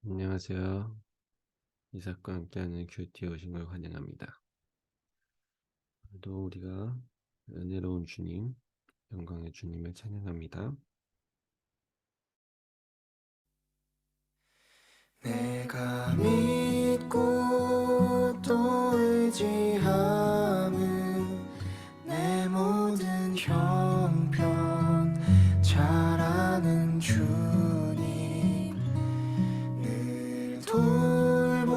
안녕하세요. 이삭과 함께하는 큐티에 오신 걸 환영합니다. 오늘도 우리가 은혜로운 주님, 영광의 주님을 찬양합니다. 내가 믿고 또 의지함은 내 모든 형편 잘 아는 주님, 늘 돌보아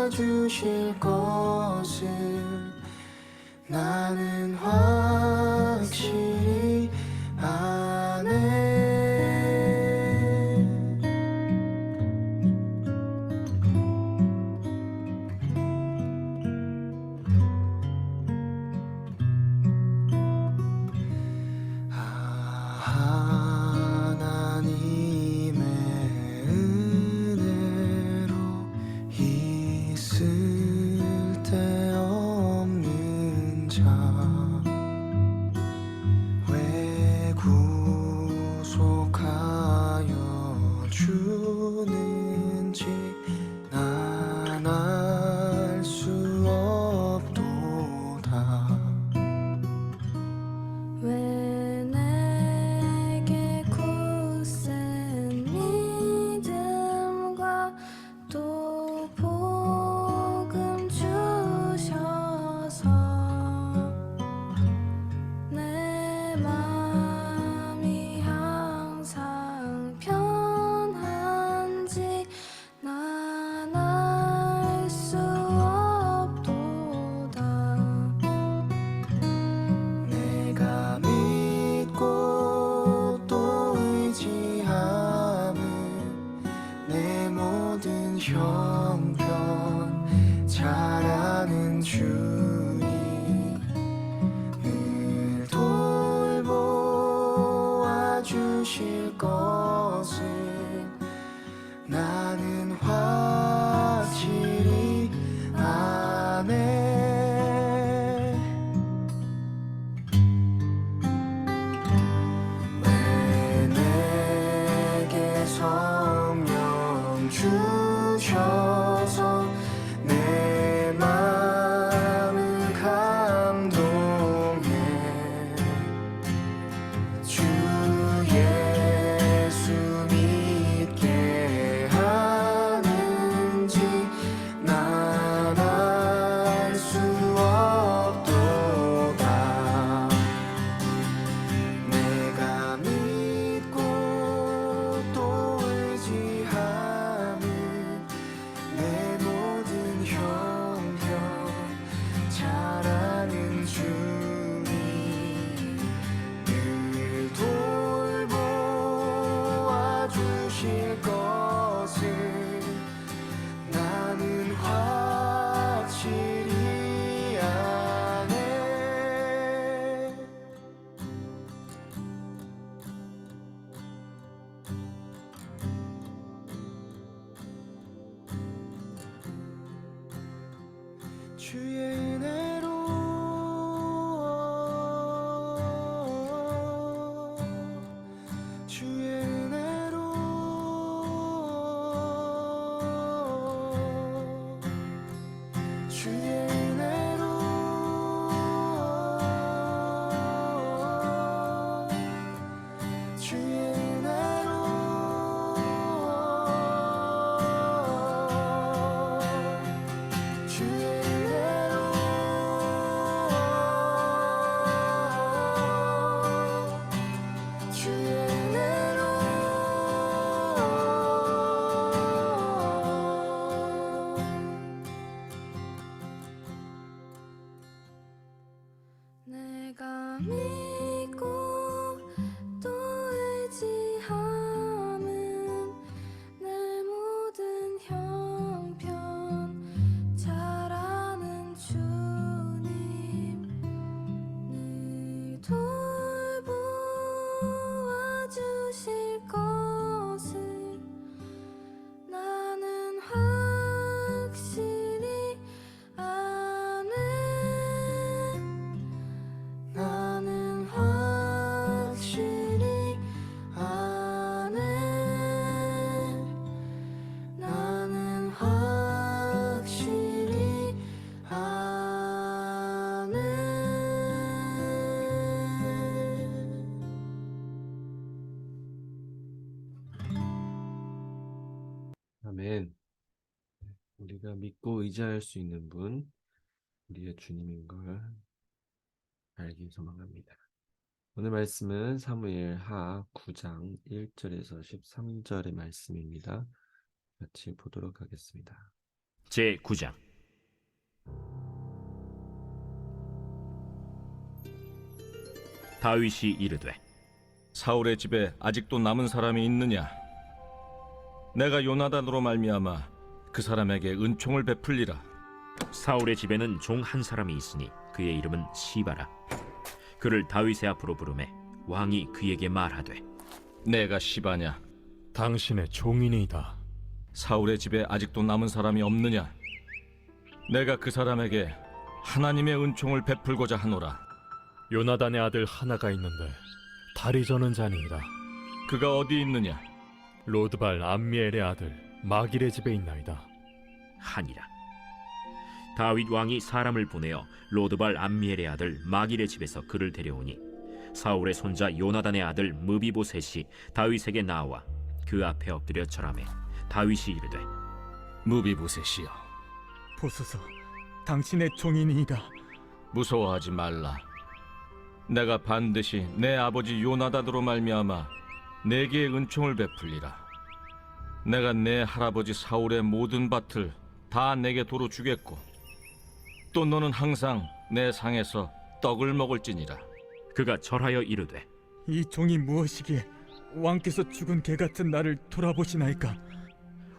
주실 것을 나는 확실히 아네. 하나님의 은혜로 있을 데 없는 자, 왜 구속하여 주는지 난 알 수 없도다. 왜 내게 굳센 믿음과 또 복음 주셔서 내 맘이 항상 편한지 난 알 수 없도다. 내가 믿고 또 의지함은 내 모든 형편 잘 아는 주님, 늘 돌보아 주실 것을 나는 확실히 아네. 왜 내게 성령 주셔서 내 마음을 감동해 주 예수 믿게 하는지 난 알 수 없도다. 내가 믿고 또 의지함은 내 모든 형편 잘 아는 주님, 늘 돌보아 주실 것을 나는 확실히 아네. 주의 은혜로 주의 은혜로 주의 은혜로 주의 은혜로 주의 은혜로 주의 은혜로 내가 믿고 또 의지함은 내 모든 형편 잘 아는 주님, 늘 돌보아 아멘. 우리가 믿고 의지할 수 있는 분, 우리의 주님인 걸 알기 소망합니다. 오늘 말씀은 사무엘하 9장 1절에서 13절의 말씀입니다. 같이 보도록 하겠습니다. 제9장. 다윗이 이르되 사울의 집에 아직도 남은 사람이 있느냐? 내가 요나단으로 말미암아 그 사람에게 은총을 베풀리라. 사울의 집에는 종 한 사람이 있으니 그의 이름은 시바라. 그를 다윗의 앞으로 부르매 왕이 그에게 말하되 내가 시바냐? 당신의 종이니이다. 사울의 집에 아직도 남은 사람이 없느냐? 내가 그 사람에게 하나님의 은총을 베풀고자 하노라. 요나단의 아들 하나가 있는데 다리 저는 자니이다. 그가 어디 있느냐? 로드발 암미엘의 아들 마길의 집에 있나이다. 하니라. 다윗 왕이 사람을 보내어 로드발 암미엘의 아들 마길의 집에서 그를 데려오니 사울의 손자 요나단의 아들 무비보셋이 다윗에게 나와 그 앞에 엎드려 절하매 다윗이 이르되 무비보셋이여, 보소서, 당신의 종이니이다. 무서워하지 말라. 내가 반드시 내 아버지 요나단으로 말미암아 내게 은총을 베풀리라. 내가 내 할아버지 사울의 모든 밭을 다 내게 도로 주겠고 또 너는 항상 내 상에서 떡을 먹을지니라. 그가 절하여 이르되 이 종이 무엇이기에 왕께서 죽은 개 같은 나를 돌아보시나이까?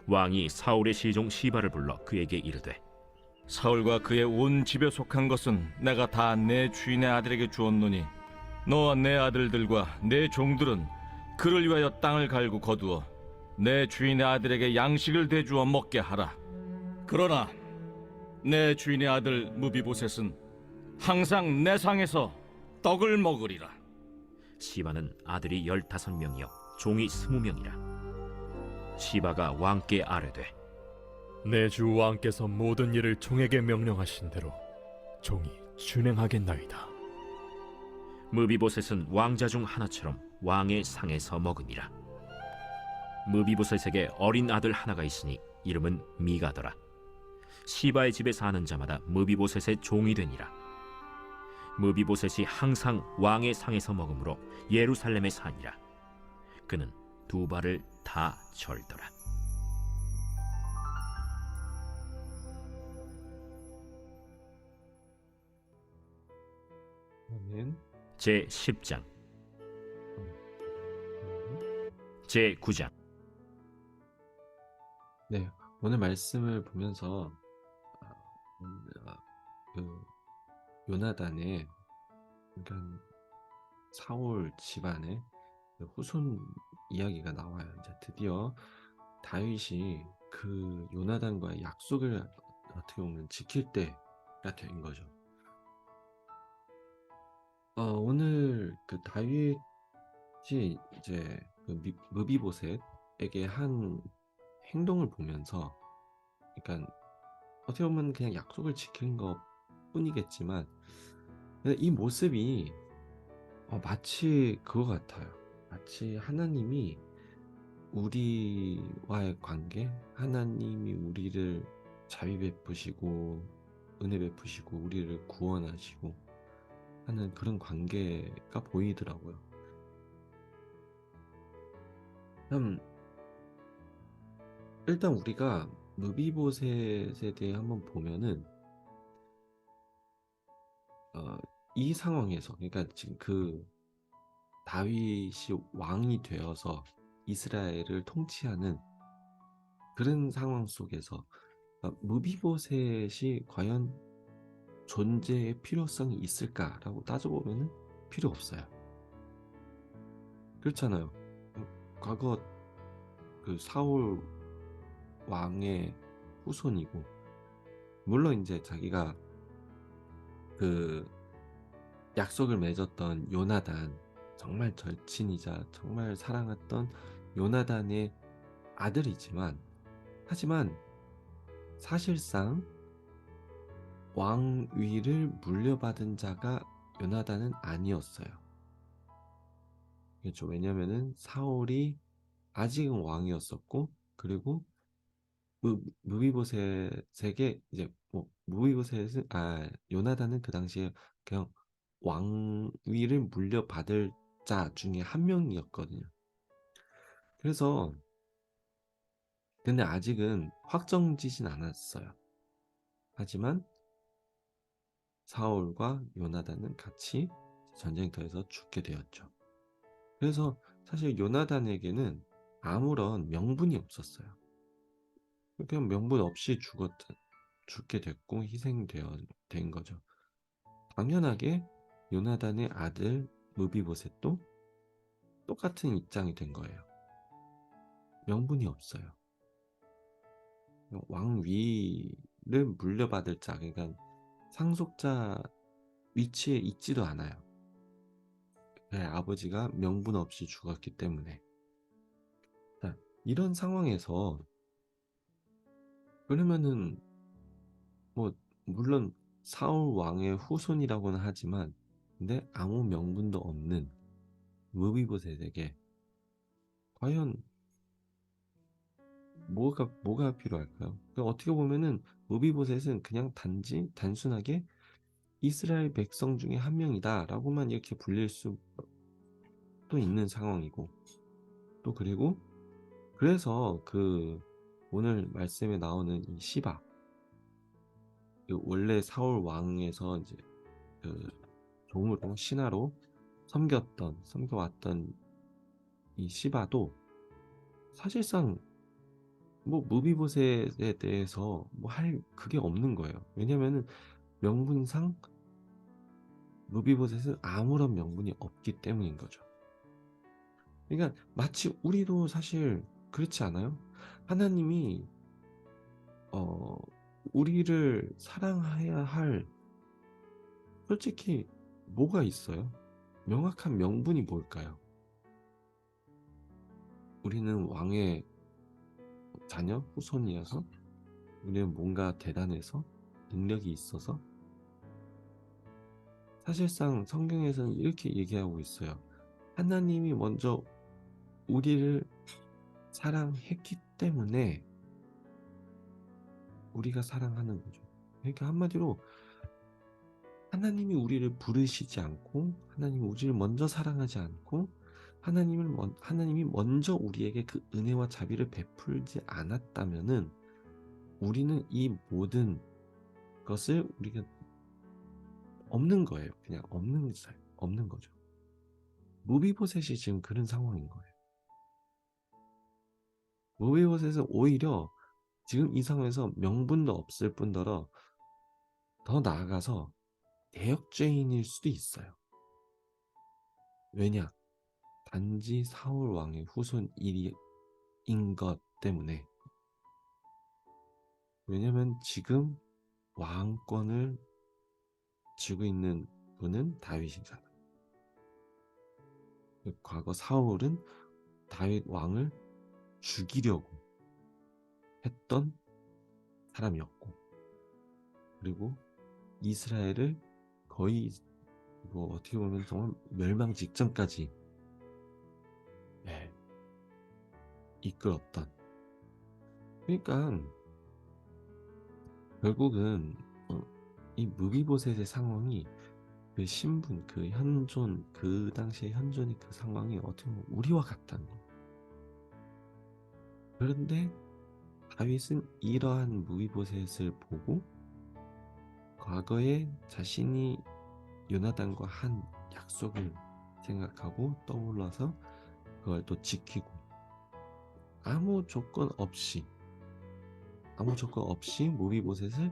왕이 사울의 시종 시바를 불러 그에게 이르되 사울과 그의 온 집에 속한 것은 내가 다 내 주인의 아들에게 주었노니 너와 내 아들들과 내 종들은 그를 위하여 땅을 갈고 거두어 내 주인의 아들에게 양식을 대주어 먹게 하라. 그러나 내 주인의 아들 무비보셋은 항상 내 상에서 떡을 먹으리라. 시바는 아들이 15명이요 종이 20명이라. 시바가 왕께 아뢰되 내 주 왕께서 모든 일을 종에게 명령하신 대로 종이 준행하겠나이다. 무비보셋은 왕자 중 하나처럼 왕의 상에서 먹으니라. 무비보셋에게 어린 아들 하나가 있으니 이름은 미가더라. 시바의 집에 사는 자마다 무비보셋의 종이 되니라. 무비보셋이 항상 왕의 상에서 먹으므로 예루살렘에 사니라. 그는 두 발을 다 절더라. 아멘. 제10장. 제9장. 네, 오늘 말씀을 보면서 그 요나단의, 그러니까 사울 집안의 그 후손 이야기가 나와요. 이제 드디어 다윗이 그 요나단과의 약속을 어떻게 보면 지킬 때가 된 거죠. 오늘 그 다윗이 이제 그 무비보셋에게 한 행동을 보면서, 그러니까 어떻게 보면 그냥 약속을 지킨 것 뿐이겠지만 이 모습이 마치 그거 같아요. 마치 하나님이 우리와의 관계, 하나님이 우리를 자비 베푸시고 은혜 베푸시고 우리를 구원하시고 하는 그런 관계가 보이더라고요. 일단 우리가 무비보셋에 대해 한번 보면은 이 상황에서, 그러니까 지금 그 다윗이 왕이 되어서 이스라엘을 통치하는 그런 상황 속에서 무비보셋이 과연 존재의 필요성이 있을까라고 따져보면은 필요 없어요. 그렇잖아요. 과거 그 사울 왕의 후손이고, 물론 이제 자기가 그 약속을 맺었던 요나단, 정말 절친이자 정말 사랑했던 요나단의 아들이지만, 하지만 사실상 왕위를 물려받은 자가 요나단은 아니었어요. 그렇죠. 왜냐면은 사울이 아직은 왕이었었고, 그리고 무비보셋에게 이제 뭐 무비보셋은 요나단은 그 당시에 그냥 왕위를 물려받을 자 중에 한 명이었거든요. 그래서 근데 아직은 확정지진 않았어요. 하지만 사울과 요나단은 같이 전쟁터에서 죽게 되었죠. 그래서 사실 요나단에게는 아무런 명분이 없었어요. 그냥 명분 없이 죽게 됐고 된 거죠. 당연하게 요나단의 아들 무비보셋도 똑같은 입장이 된 거예요. 명분이 없어요. 왕위를 물려받을 자, 그러니까 상속자 위치에 있지도 않아요. 그의 아버지가 명분 없이 죽었기 때문에. 자, 이런 상황에서 그러면은 뭐 물론 사울 왕의 후손이라고는 하지만 근데 아무 명분도 없는 무비보셋에게 과연 뭐가 필요할까요? 그러니까 어떻게 보면은 무비보셋은 그냥 단순하게 이스라엘 백성 중에 한 명이다라고만 이렇게 불릴 수도 있는 상황이고 또 그리고 그래서 그 오늘 말씀에 나오는 이 시바 그 원래 사울 왕에서 이제 그 종으로 신하로 섬겨왔던 이 시바도 사실상 뭐 무비보셋에 대해서 뭐 할 그게 없는 거예요. 왜냐면은 명분상 무비보셋은 아무런 명분이 없기 때문인 거죠. 그러니까 마치 우리도 사실 그렇지 않아요? 하나님이 우리를 사랑해야 할 솔직히 뭐가 있어요? 명확한 명분이 뭘까요? 우리는 왕의 자녀, 후손이어서 우리는 뭔가 대단해서 능력이 있어서 사실상 성경에서는 이렇게 얘기하고 있어요. 하나님이 먼저 우리를 사랑했기 때문에 우리가 사랑하는 거죠. 그러니까 한마디로 하나님이 우리를 부르시지 않고 하나님이 우리를 먼저 사랑하지 않고 하나님이 먼저 우리에게 그 은혜와 자비를 베풀지 않았다면은 우리는 이 모든 것을 우리가 없는 거예요. 그냥 없는 거죠. 무비보셋이 지금 그런 상황인 거예요. 무비보셋은 오히려 지금 이 상황에서 명분도 없을 뿐더러 더 나아가서 대역죄인일 수도 있어요. 왜냐? 단지 사울 왕의 후손인 것 때문에. 왜냐면 지금 왕권을 쥐고 있는 분은 다윗이잖아. 과거 사울은 다윗 왕을 죽이려고 했던 사람이었고, 그리고 이스라엘을 거의 뭐 어떻게 보면 정말 멸망 직전까지 이끌었던. 그러니까 결국은 이 무비보셋의 상황이 그 신분, 그 현존, 그 당시의 현존의 그 상황이 어떻게 보면 우리와 같다는 거예요. 그런데 다윗은 이러한 무비보셋을 보고 과거에 자신이 요나단과 한 약속을 생각하고 떠올라서 그걸 또 지키고 아무 조건 없이 무비보셋을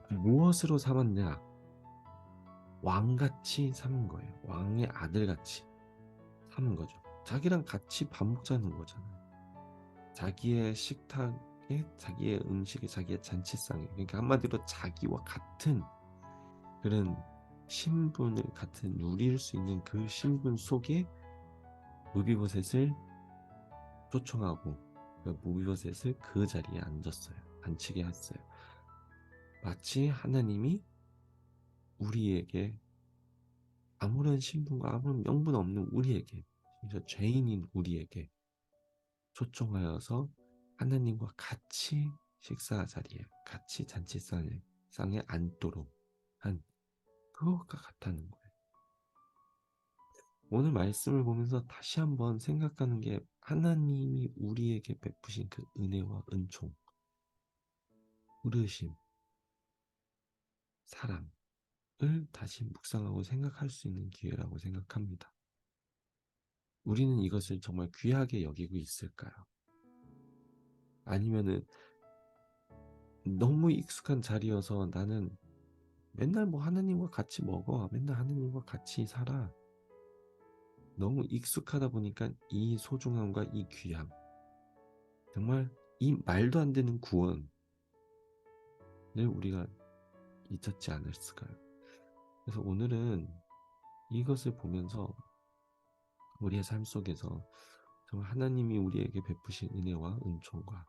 무엇으로 삼았냐? 왕같이 삼은 거예요. 왕의 아들같이 삼은 거죠. 자기랑 같이 밥 먹자는 거잖아요. 자기의 식탁에, 자기의 음식에, 자기의 잔치상에, 그러니까 한마디로 자기와 같은 그런 신분을 누릴 수 있는 그 신분 속에 무비보셋을 초청하고 무비보셋을 그 자리에 앉히게 했어요. 마치 하나님이 우리에게 아무런 신분과 아무런 명분 없는 우리에게, 죄인인 우리에게 초청하여서 하나님과 같이 식사 자리에, 같이 잔치상에 앉도록 한 그것과 같다는 거예요. 오늘 말씀을 보면서 다시 한번 생각하는 게 하나님이 우리에게 베푸신 그 은혜와 은총, 부르심, 사랑을 다시 묵상하고 생각할 수 있는 기회라고 생각합니다. 우리는 이것을 정말 귀하게 여기고 있을까요? 아니면은 너무 익숙한 자리여서 나는 맨날 뭐 하나님과 같이 먹어, 맨날 하나님과 같이 살아. 너무 익숙하다 보니까 이 소중함과 이 귀함, 정말 이 말도 안 되는 구원을 우리가 잊었지 않았을까요? 그래서 오늘은 이것을 보면서 우리의 삶 속에서 정말 하나님이 우리에게 베푸신 은혜와 은총과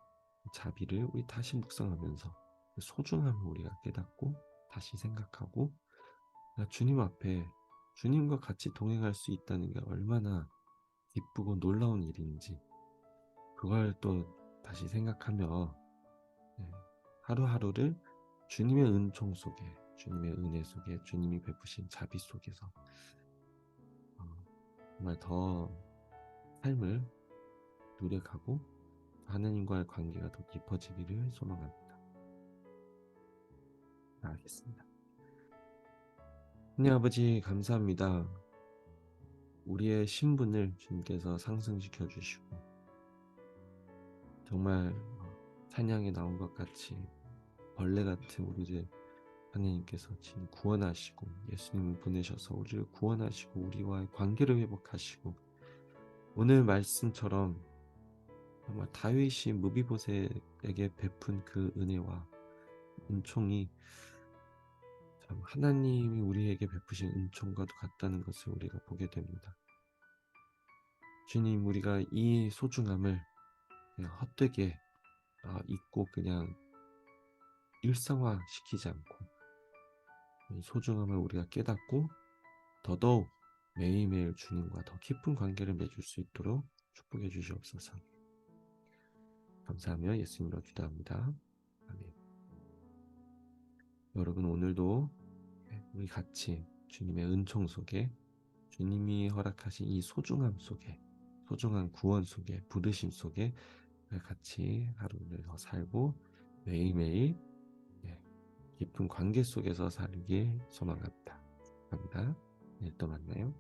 자비를 우리 다시 묵상하면서 그 소중함을 우리가 깨닫고 다시 생각하고 주님 앞에 주님과 같이 동행할 수 있다는 게 얼마나 기쁘고 놀라운 일인지 그걸 또 다시 생각하며 하루하루를 주님의 은총 속에, 주님의 은혜 속에, 주님이 베푸신 자비 속에서 정말 더 삶을 노력하고 하나님과의 관계가 더 깊어지기를 소망합니다. 알겠습니다. 하나님 아버지 감사합니다. 우리의 신분을 주님께서 상승시켜 주시고 정말 찬양에 나온 것 같이 벌레 같은 우리를 하나님께서 친히 구원하시고 예수님을 보내셔서 우리를 구원하시고 우리와의 관계를 회복하시고 오늘 말씀처럼 정말 다윗이 무비보셋에게 베푼 그 은혜와 은총이 참 하나님이 우리에게 베푸신 은총과도 같다는 것을 우리가 보게 됩니다. 주님, 우리가 이 소중함을 그냥 헛되게 잊고 그냥 일상화시키지 않고 이 소중함을 우리가 깨닫고 더더욱 매일매일 주님과 더 깊은 관계를 맺을 수 있도록 축복해 주시옵소서. 감사하며 예수님으로 기도합니다. 아멘. 여러분 오늘도 우리 같이 주님의 은총 속에 주님이 허락하신 이 소중함 속에 소중한 구원 속에 부르심 속에 같이 하루를 더 살고 매일매일 깊은 관계 속에서 살길 소망합니다. 감사합니다. 내일 또 만나요.